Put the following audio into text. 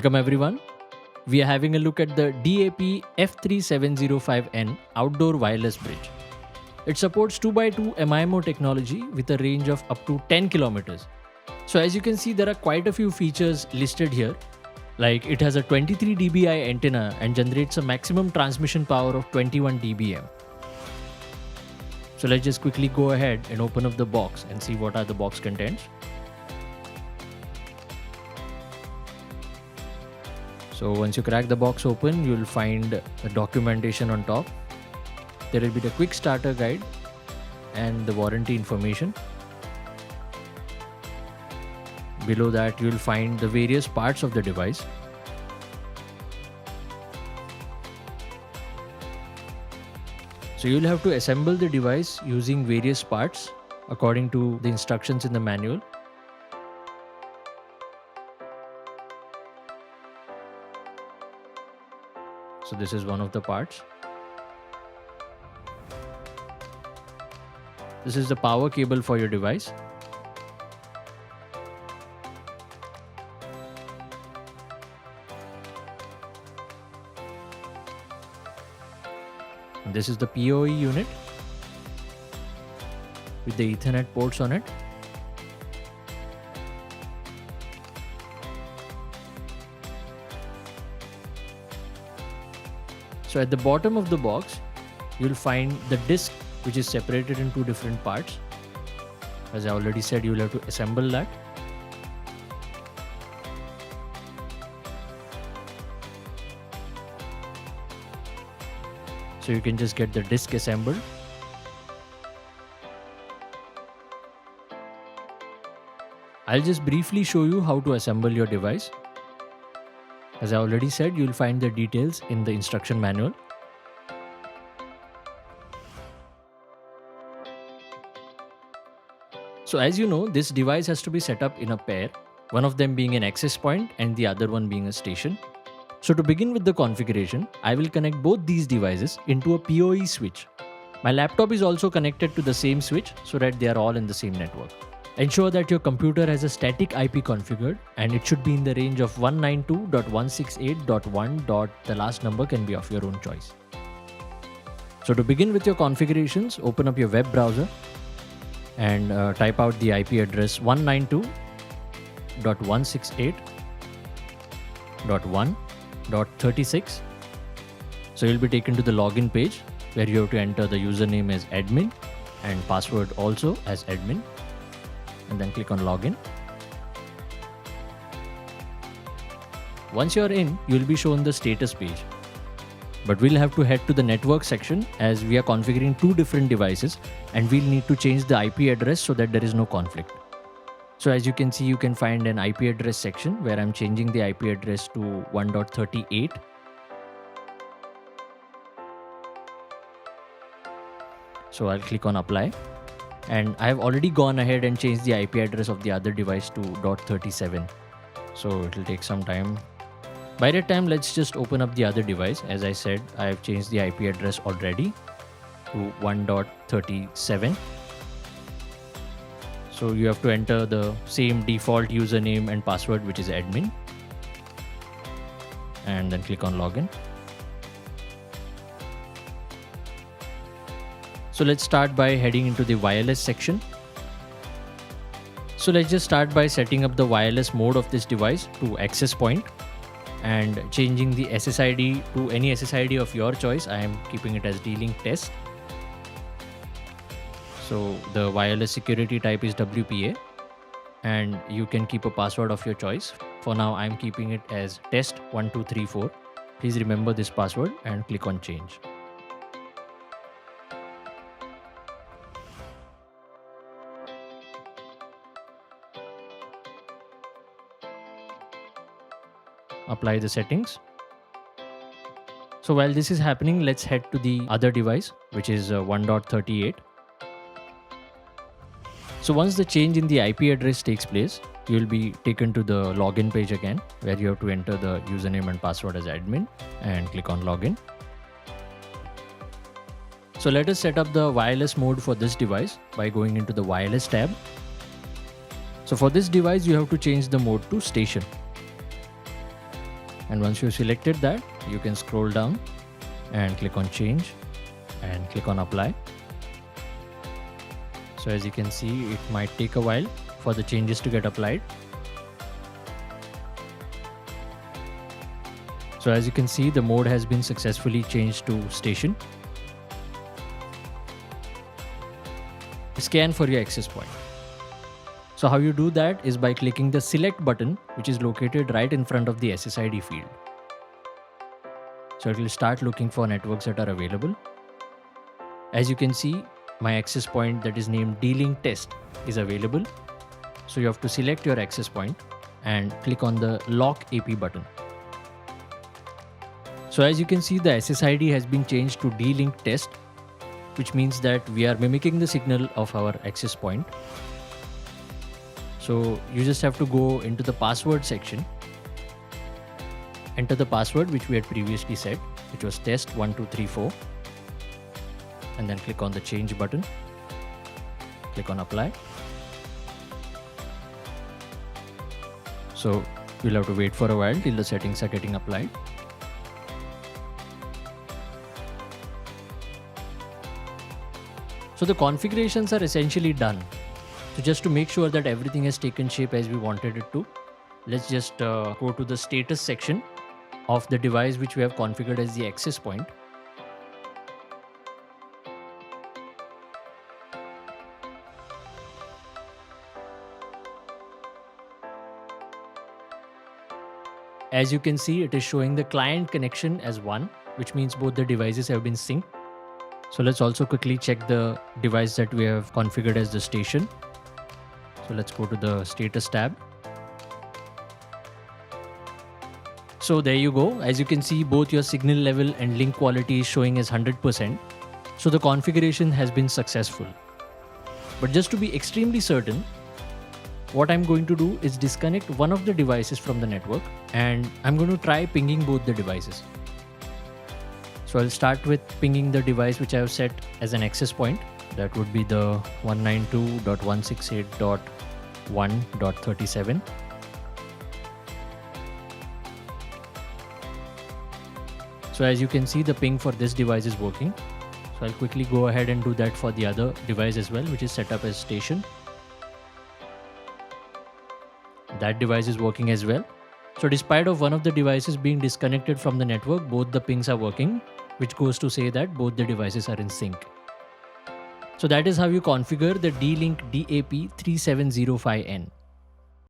Welcome everyone. We are having a look at the DAP F3705N outdoor wireless bridge. It supports 2x2 MIMO technology with a range of up to 10 kilometers. So as you can see, there are quite a few features listed here. Like it has a 23 dBi antenna and generates a maximum transmission power of 21 dBm. So let's just quickly go ahead and open up the box and see what are the box contents. So once you crack the box open, you'll find a documentation on top. There will be the quick starter guide and the warranty information. Below that, you'll find the various parts of the device. So you'll have to assemble the device using various parts according to the instructions in the manual. So this is one of the parts. This is the power cable for your device. And this is the PoE unit with the Ethernet ports on it. So at the bottom of the box, you'll find the disc, which is separated in two different parts. As I already said, you'll have to assemble that. So you can just get the disc assembled. I'll just briefly show you how to assemble your device. As I already said, you'll find the details in the instruction manual. So as you know, this device has to be set up in a pair, one of them being an access point and the other one being a station. So to begin with the configuration, I will connect both these devices into a PoE switch. My laptop is also connected to the same switch so that they are all in the same network. Ensure that your computer has a static IP configured and it should be in the range of 192.168.1. The last number can be of your own choice. So to begin with your configurations, open up your web browser and type out the IP address 192.168.1.36. So you'll be taken to the login page where you have to enter the username as admin and password also as admin, and then click on login. Once you're in, you'll be shown the status page. But we'll have to head to the network section as we are configuring two different devices and we'll need to change the IP address so that there is no conflict. So as you can see, you can find an IP address section where I'm changing the IP address to 1.38. So I'll click on apply. And I have already gone ahead and changed the IP address of the other device to .37. So it will take some time. By that time, let's just open up the other device. As I said, I have changed the IP address already to 1.37. So you have to enter the same default username and password, which is admin. And then click on login. So let's start by heading into the wireless section. So let's just start by setting up the wireless mode of this device to access point and changing the SSID to any SSID of your choice. I am keeping it as D-Link test. So the wireless security type is WPA and you can keep a password of your choice. For now, I'm keeping it as test1234. Please remember this password and click on change. Apply the settings. So while this is happening, let's head to the other device, which is 1.38. So once the change in the IP address takes place, you will be taken to the login page again, where you have to enter the username and password as admin and click on login. So let us set up the wireless mode for this device by going into the wireless tab. So for this device, you have to change the mode to station. And once you've selected that, you can scroll down and click on change and click on apply. So as you can see, it might take a while for the changes to get applied. So as you can see, the mode has been successfully changed to station. Scan for your access point. So how you do that is by clicking the select button, which is located right in front of the SSID field. So it will start looking for networks that are available. As you can see, my access point that is named D-Link test is available. So you have to select your access point and click on the lock AP button. So as you can see, the SSID has been changed to D-Link test, which means that we are mimicking the signal of our access point. So you just have to go into the password section, enter the password which we had previously set, which was test1234, and then click on the change button, click on apply. So you'll have to wait for a while till the settings are getting applied. So the configurations are essentially done. So just to make sure that everything has taken shape as we wanted it to, let's just go to the status section of the device which we have configured as the access point. As you can see, it is showing the client connection as 1, which means both the devices have been synced. So let's also quickly check the device that we have configured as the station. So let's go to the status tab. So there you go. As you can see, both your signal level and link quality is showing as 100%. So the configuration has been successful. But just to be extremely certain, what I'm going to do is disconnect one of the devices from the network, and I'm going to try pinging both the devices. So I'll start with pinging the device which I have set as an access point. That would be the 192.168.1.37. So as you can see, the ping for this device is working. So I'll quickly go ahead and do that for the other device as well, which is set up as station. That device is working as well. So despite of one of the devices being disconnected from the network, both the pings are working, which goes to say that both the devices are in sync. So that is how you configure the D-Link DAP3705N.